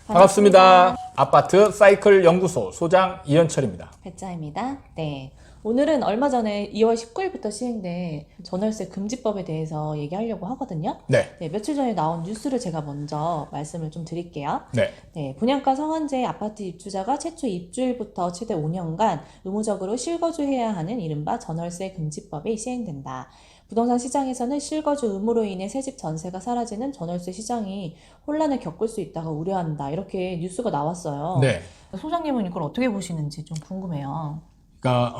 반갑습니다. 아파트 사이클 연구소 소장 이현철입니다. 배짜입니다. 네. 오늘은 얼마 전에 2월 19일부터 시행된 전월세 금지법에 대해서 얘기하려고 하거든요. 네. 며칠 전에 나온 뉴스를 제가 먼저 말씀을 좀 드릴게요. 네. 분양가 성원제 아파트 입주자가 최초 입주일부터 최대 5년간 의무적으로 실거주해야 하는 이른바 전월세 금지법이 시행된다. 부동산 시장에서는 실거주 의무로 인해 새집 전세가 사라지는 전월세 시장이 혼란을 겪을 수 있다고 우려한다. 이렇게 뉴스가 나왔어요. 네. 소장님은 이걸 어떻게 보시는지 좀 궁금해요. 그러니까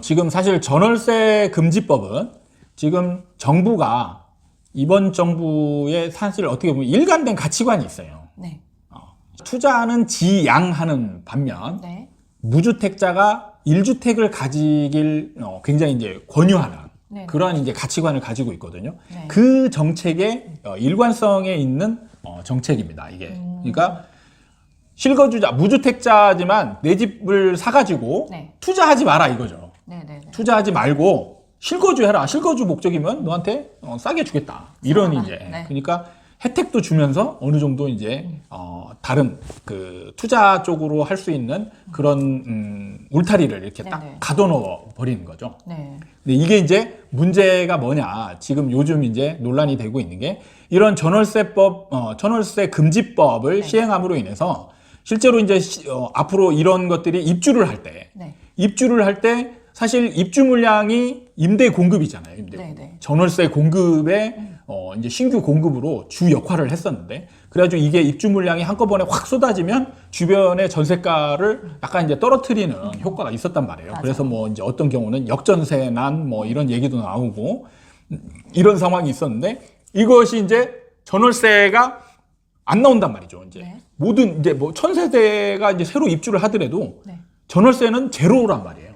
지금 사실 전월세 금지법은 지금 정부가 이번 정부의 사실 어떻게 보면 일관된 가치관이 있어요. 네. 투자는 지양하는 반면 네. 무주택자가 1주택을 가지길 굉장히 이제 권유하는 네. 그러한 이제 가치관을 가지고 있거든요. 네. 그 정책의 일관성에 있는 정책입니다. 이게. 그러니까 실거주자, 무주택자지만 내 집을 사가지고 네. 투자하지 마라 이거죠. 네. 투자하지 말고 실거주해라. 실거주 목적이면 너한테 싸게 주겠다. 이런 이제. 네. 그러니까 혜택도 주면서 어느 정도 이제 다른 그 투자 쪽으로 할 수 있는 그런 울타리를 이렇게 딱 네네. 가둬넣어 버리는 거죠. 네. 근데 이게 이제 문제가 뭐냐. 지금 요즘 이제 논란이 되고 있는 게 이런 전월세 금지법을 네. 시행함으로 인해서 실제로 이제 앞으로 이런 것들이 입주를 할 때 사실 입주 물량이 임대 공급이잖아요. 네네. 전월세 공급의 이제 신규 공급으로 주 역할을 했었는데 그래가지고 이게 입주 물량이 한꺼번에 확 쏟아지면 주변의 전세가를 약간 이제 떨어뜨리는 효과가 있었단 말이에요. 맞아요. 그래서 뭐 이제 어떤 경우는 역전세 난 뭐 이런 얘기도 나오고 이런 상황이 있었는데 이것이 이제 전월세가 안 나온단 말이죠. 이제 네. 모든 이제 뭐 1000세대가 이제 새로 입주를 하더라도 네. 전월세는 제로란 말이에요.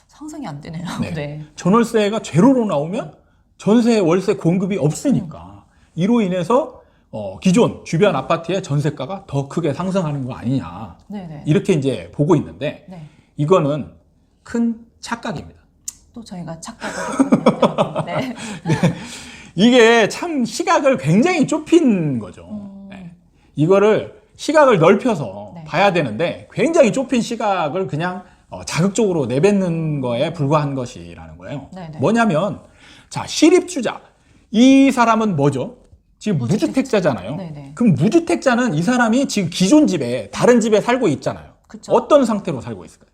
상상이 안 되네요. 네. 전월세가 제로로 나오면 전세 월세 공급이 없으니까 이로 인해서 기존 주변 아파트의 전세가가 더 크게 상승하는 거 아니냐 네네. 이렇게 이제 보고 있는데 네. 이거는 큰 착각입니다. 또 저희가 착각을 했군요. 네. 이게 참 시각을 굉장히 좁힌 거죠. 네. 이거를 시각을 넓혀서 네. 봐야 되는데 굉장히 좁힌 시각을 그냥 자극적으로 내뱉는 거에 불과한 것이라는 거예요. 네네. 뭐냐면 자 실입주자 이 사람은 뭐죠? 지금 무주택자. 무주택자잖아요. 네네. 그럼 무주택자는 이 사람이 지금 기존 집에 다른 집에 살고 있잖아요. 그쵸. 어떤 상태로 살고 있을까요?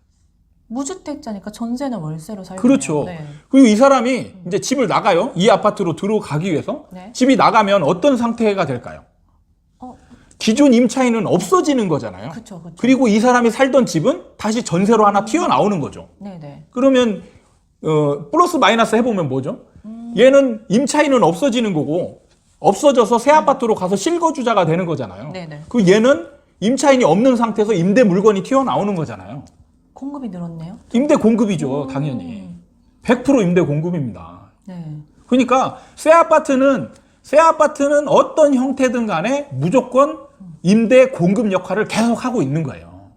무주택자니까 전세는 월세로 살고 그렇죠. 있네요. 네. 그리고 이 사람이 이제 집을 나가요. 이 아파트로 들어가기 위해서 네. 집이 나가면 어떤 상태가 될까요? 기존 임차인은 없어지는 거잖아요. 그쵸. 그리고 이 사람이 살던 집은 다시 전세로 하나 튀어나오는 거죠. 네네. 그러면 플러스 마이너스 해보면 뭐죠? 얘는 임차인은 없어지는 거고 없어져서 새 아파트로 가서 실거주자가 되는 거잖아요. 네네. 그 얘는 임차인이 없는 상태에서 임대 물건이 튀어나오는 거잖아요. 공급이 늘었네요. 임대 공급이죠, 당연히. 100% 임대 공급입니다. 네. 그러니까 새 아파트는 어떤 형태든 간에 무조건 임대 공급 역할을 계속 하고 있는 거예요.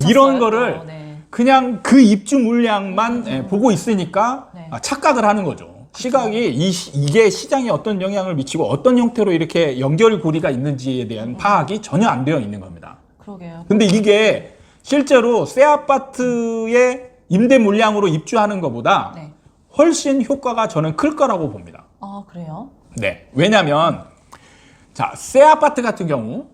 이런 거를 네. 그냥 그 입주 물량만 보고 있으니까 네. 착각을 하는 거죠. 시각이 이게 시장에 어떤 영향을 미치고 어떤 형태로 이렇게 연결고리가 있는지에 대한 파악이 전혀 안 되어 있는 겁니다. 그러게요. 근데 이게 실제로 새 아파트의 임대 물량으로 입주하는 것보다 네. 훨씬 효과가 저는 클 거라고 봅니다. 아, 그래요? 네. 왜냐면, 자, 새 아파트 같은 경우,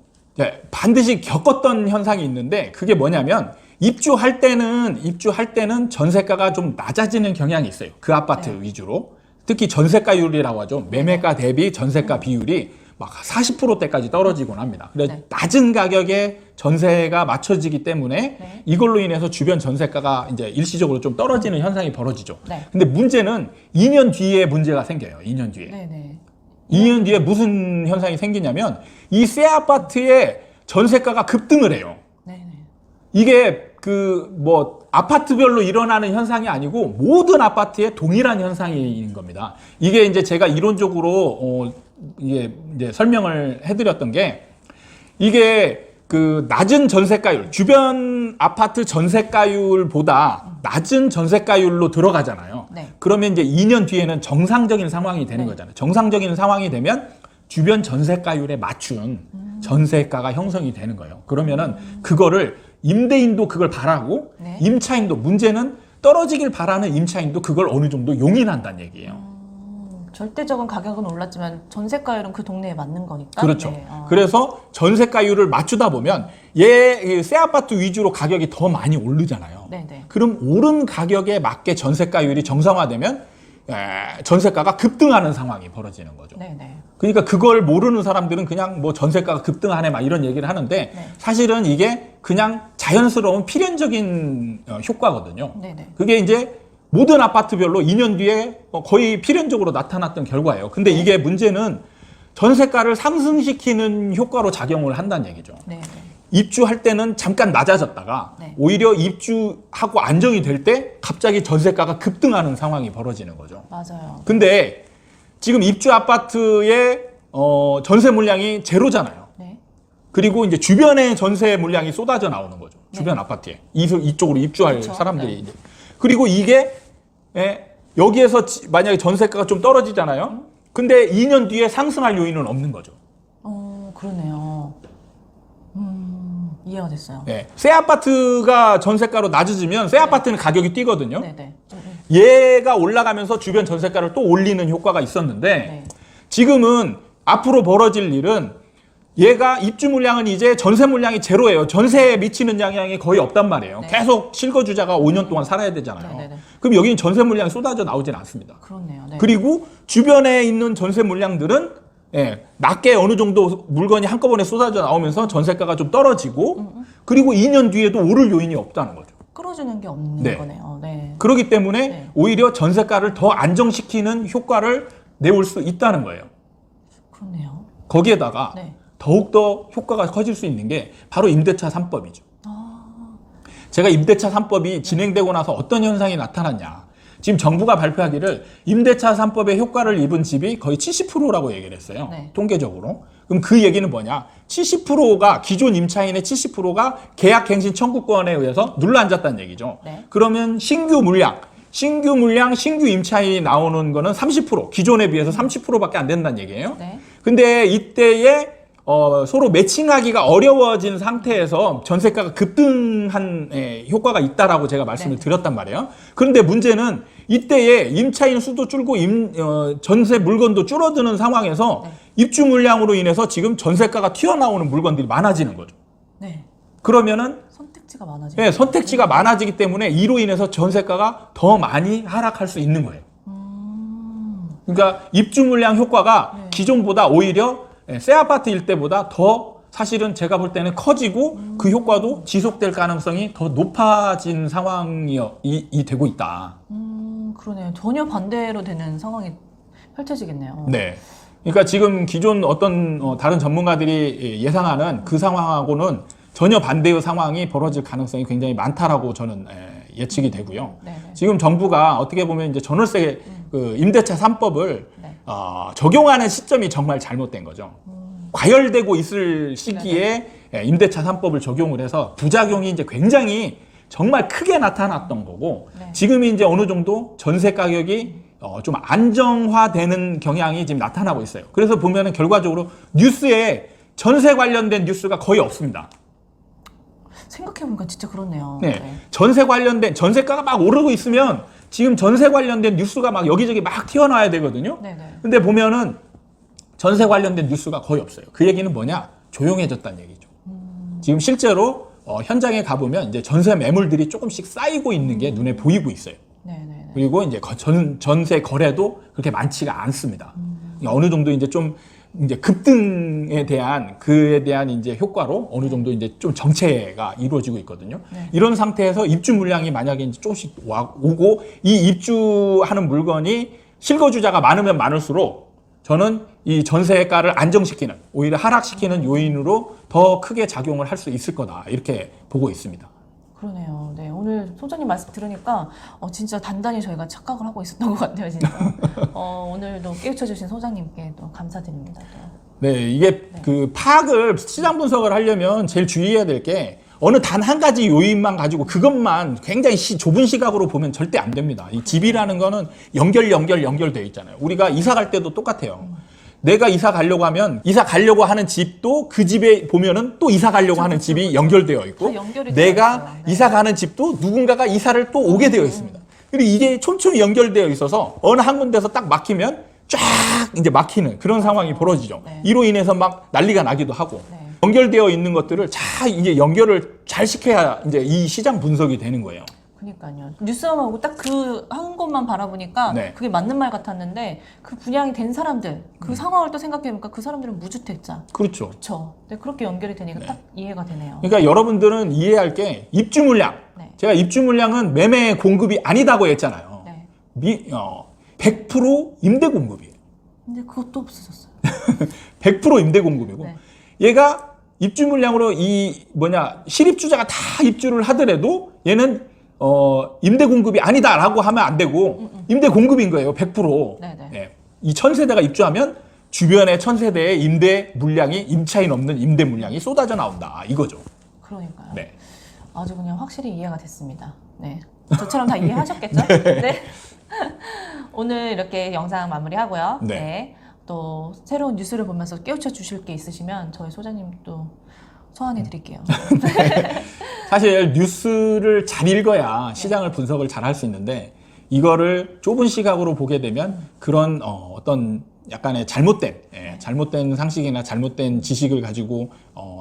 반드시 겪었던 현상이 있는데, 그게 뭐냐면, 입주할 때는 전세가가 좀 낮아지는 경향이 있어요. 그 아파트 네. 위주로. 특히 전세가율이라고 하죠. 매매가 대비 전세가 비율이 막 40%대까지 떨어지곤 합니다. 근데 네. 낮은 가격에 전세가 맞춰지기 때문에 네. 이걸로 인해서 주변 전세가가 이제 일시적으로 좀 떨어지는 현상이 벌어지죠. 네. 근데 문제는 2년 뒤에 문제가 생겨요. 2년 뒤에. 네네. 2년 뒤에 무슨 현상이 생기냐면 이 새 아파트의 전세가가 급등을 해요. 네네. 이게 그 뭐 아파트별로 일어나는 현상이 아니고 모든 아파트에 동일한 현상인 겁니다. 이게 이제 제가 이론적으로 이게 이제 설명을 해드렸던 게 이게 그 낮은 전세가율, 주변 아파트 전세가율보다 낮은 전세가율로 들어가잖아요. 네. 그러면 이제 2년 뒤에는 정상적인 상황이 되는 네. 거잖아요. 정상적인 상황이 되면 주변 전세가율에 맞춘 전세가가 형성이 되는 거예요. 그러면은 그거를 임대인도 그걸 바라고 네. 임차인도 문제는 떨어지길 바라는 임차인도 그걸 어느 정도 용인한다는 얘기예요. 절대적인 가격은 올랐지만 전세가율은 그 동네에 맞는 거니까. 그렇죠. 네. 그래서 전세가율을 맞추다 보면 새 아파트 위주로 가격이 더 많이 오르잖아요. 네네. 그럼 오른 가격에 맞게 전세가율이 정상화되면 전세가가 급등하는 상황이 벌어지는 거죠. 네네. 그러니까 그걸 모르는 사람들은 그냥 뭐 전세가가 급등하네 막 이런 얘기를 하는데 네. 사실은 이게 그냥 자연스러운 필연적인 효과거든요. 네네. 그게 이제 모든 아파트별로 2년 뒤에 거의 필연적으로 나타났던 결과예요. 근데 이게 문제는 전세가를 상승시키는 효과로 작용을 한다는 얘기죠. 네네. 입주할 때는 잠깐 낮아졌다가 네. 오히려 입주하고 안정이 될 때 갑자기 전세가가 급등하는 상황이 벌어지는 거죠. 맞아요. 근데 지금 입주 아파트의 전세 물량이 제로잖아요. 네. 그리고 이제 주변에 전세 물량이 쏟아져 나오는 거죠. 주변 아파트에. 이쪽으로 입주할 그렇죠. 사람들이. 네. 이제. 그리고 이게 여기에서 만약에 전세가가 좀 떨어지잖아요. 근데 2년 뒤에 상승할 요인은 없는 거죠. 그러네요. 이해가 됐어요. 네. 새 아파트가 전세가로 낮아지면 새 아파트는 가격이 뛰거든요. 네네. 얘가 올라가면서 주변 전세가를 또 올리는 효과가 있었는데 네. 지금은 앞으로 벌어질 일은 얘가 입주 물량은 이제 전세 물량이 제로예요. 전세에 미치는 영향이 거의 없단 말이에요. 네. 계속 실거주자가 5년 동안 살아야 되잖아요. 네네네. 그럼 여기는 전세 물량이 쏟아져 나오진 않습니다. 그렇네요. 네. 그리고 주변에 있는 전세 물량들은 낮게 어느 정도 물건이 한꺼번에 쏟아져 나오면서 전세가가 좀 떨어지고 그리고 2년 뒤에도 오를 요인이 없다는 거죠. 끌어주는 게 없는 네. 거네요. 네. 그렇기 때문에 네. 오히려 전세가를 더 안정시키는 효과를 내올 수 있다는 거예요. 그렇네요. 거기에다가 네. 더욱더 효과가 커질 수 있는 게 바로 임대차 3법이죠. 아. 제가 임대차 3법이 진행되고 나서 어떤 현상이 나타났냐. 지금 정부가 발표하기를 임대차 3법의 효과를 입은 집이 거의 70%라고 얘기를 했어요. 네. 통계적으로. 그럼 그 얘기는 뭐냐. 70%가 기존 임차인의 70%가 계약갱신 청구권에 의해서 눌러앉았다는 얘기죠. 네. 그러면 신규 물량, 신규 임차인이 나오는 거는 30%, 기존에 비해서 30%밖에 안 된다는 얘기예요. 네. 근데 이때에 서로 매칭하기가 어려워진 상태에서 전세가가 급등한 효과가 있다라고 제가 말씀을 네. 드렸단 말이에요. 그런데 문제는 이때에 임차인 수도 줄고 전세 물건도 줄어드는 상황에서 네. 입주 물량으로 인해서 지금 전세가가 튀어나오는 물건들이 많아지는 거죠. 네. 그러면은 선택지가 많아지죠. 선택지가 많아지기 때문에 이로 인해서 전세가가 더 많이 하락할 수 있는 거예요. 그러니까 입주 물량 효과가 네. 기존보다 오히려 새 아파트일 때보다 더 사실은 제가 볼 때는 커지고 그 효과도 지속될 가능성이 더 높아진 상황이 되고 있다. 그러네요. 전혀 반대로 되는 상황이 펼쳐지겠네요. 네. 그러니까 지금 기존 어떤 다른 전문가들이 예상하는 그 상황하고는 전혀 반대의 상황이 벌어질 가능성이 굉장히 많다라고 저는 예측이 되고요. 네네. 지금 정부가 어떻게 보면 이제 전월세 그 임대차 3법을 네. 적용하는 시점이 정말 잘못된 거죠. 과열되고 있을 시기에 임대차 3법을 적용을 해서 부작용이 이제 굉장히 정말 크게 나타났던 거고 네. 지금이 이제 어느 정도 전세 가격이 좀 안정화되는 경향이 지금 나타나고 있어요. 그래서 보면은 결과적으로 뉴스에 전세 관련된 뉴스가 거의 없습니다. 생각해보니까 진짜 그렇네요. 네. 전세 관련된 전세가가 막 오르고 있으면 지금 전세 관련된 뉴스가 막 여기저기 막 튀어나와야 되거든요. 네네. 근데 보면은 전세 관련된 뉴스가 거의 없어요. 그 얘기는 뭐냐? 조용해졌다는 얘기죠. 지금 실제로 현장에 가보면 이제 전세 매물들이 조금씩 쌓이고 있는 게 눈에 보이고 있어요. 네네. 그리고 이제 전세 거래도 그렇게 많지가 않습니다. 어느 정도 이제 좀 이제 급등에 대한 그에 대한 이제 효과로 어느 정도 이제 좀 정체가 이루어지고 있거든요. 네. 이런 상태에서 입주 물량이 만약에 이제 조금씩 오고 이 입주하는 물건이 실거주자가 많으면 많을수록 저는 이 전세가를 안정시키는 오히려 하락시키는 요인으로 더 크게 작용을 할 수 있을 거다 이렇게 보고 있습니다. 그러네요. 네, 오늘 소장님 말씀 들으니까 진짜 단단히 저희가 착각을 하고 있었던 것 같아요, 진짜. 오늘도 깨우쳐주신 소장님께 또 감사드립니다. 또. 네, 이게 그 파악을 시장 분석을 하려면 제일 주의해야 될 게 어느 단 한 가지 요인만 가지고 그것만 굉장히 좁은 시각으로 보면 절대 안 됩니다. 이 집이라는 거는 연결되어 있잖아요. 우리가 이사 갈 때도 똑같아요. 내가 이사 가려고 하면 이사 가려고 하는 집도 그 집에 보면은 또 이사 가려고 하는 집이 연결되어 있고 다 연결이 내가 되어 있어요. 네. 이사 가는 집도 누군가가 이사를 또 오게 되어 있습니다. 그리고 이게 촘촘히 연결되어 있어서 어느 한 군데서 딱 막히면 쫙 이제 막히는 그런 상황이 벌어지죠. 네. 이로 인해서 막 난리가 나기도 하고 네. 연결되어 있는 것들을 잘 이제 연결을 잘 시켜야 이제 이 시장 분석이 되는 거예요. 그러니까요. 뉴스만 보고 딱 그 한 곳만 바라보니까 네. 그게 맞는 말 같았는데 그 분양이 된 사람들 그 상황을 또 생각해보니까 그 사람들은 무주택자. 그렇죠. 그렇죠. 네, 그렇게 연결이 되니까 딱 이해가 되네요. 그러니까 여러분들은 이해할 게 입주 물량. 네. 제가 입주 물량은 매매 공급이 아니다고 했잖아요. 네. 100% 임대 공급이에요. 근데 그것도 없어졌어요. 100% 임대 공급이고 네. 얘가 입주 물량으로 실입주자가 다 입주를 하더라도 얘는 임대 공급이 아니다라고 하면 안 되고 임대 공급인 거예요. 100%. 네네. 예. 이 1000세대가 입주하면 주변의 1000세대의 임대 물량이 임차인 없는 임대 물량이 쏟아져 나온다. 이거죠. 그러니까요. 네. 아주 그냥 확실히 이해가 됐습니다. 네. 저처럼 다 이해하셨겠죠? 네. 오늘 이렇게 영상 마무리하고요. 네. 네. 또 새로운 뉴스를 보면서 깨우쳐 주실 게 있으시면 저희 소장님 또 소환해 드릴게요. 사실 뉴스를 잘 읽어야 시장을 분석을 잘 할 수 있는데 이거를 좁은 시각으로 보게 되면 그런 어떤 약간의 잘못된 상식이나 잘못된 지식을 가지고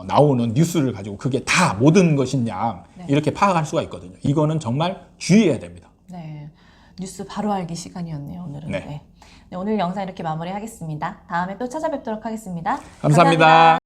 나오는 뉴스를 가지고 그게 다 모든 것이냐 이렇게 파악할 수가 있거든요. 이거는 정말 주의해야 됩니다. 네. 뉴스 바로 알기 시간이었네요, 오늘은. 네. 네. 네, 오늘 영상 이렇게 마무리하겠습니다. 다음에 또 찾아뵙도록 하겠습니다. 감사합니다.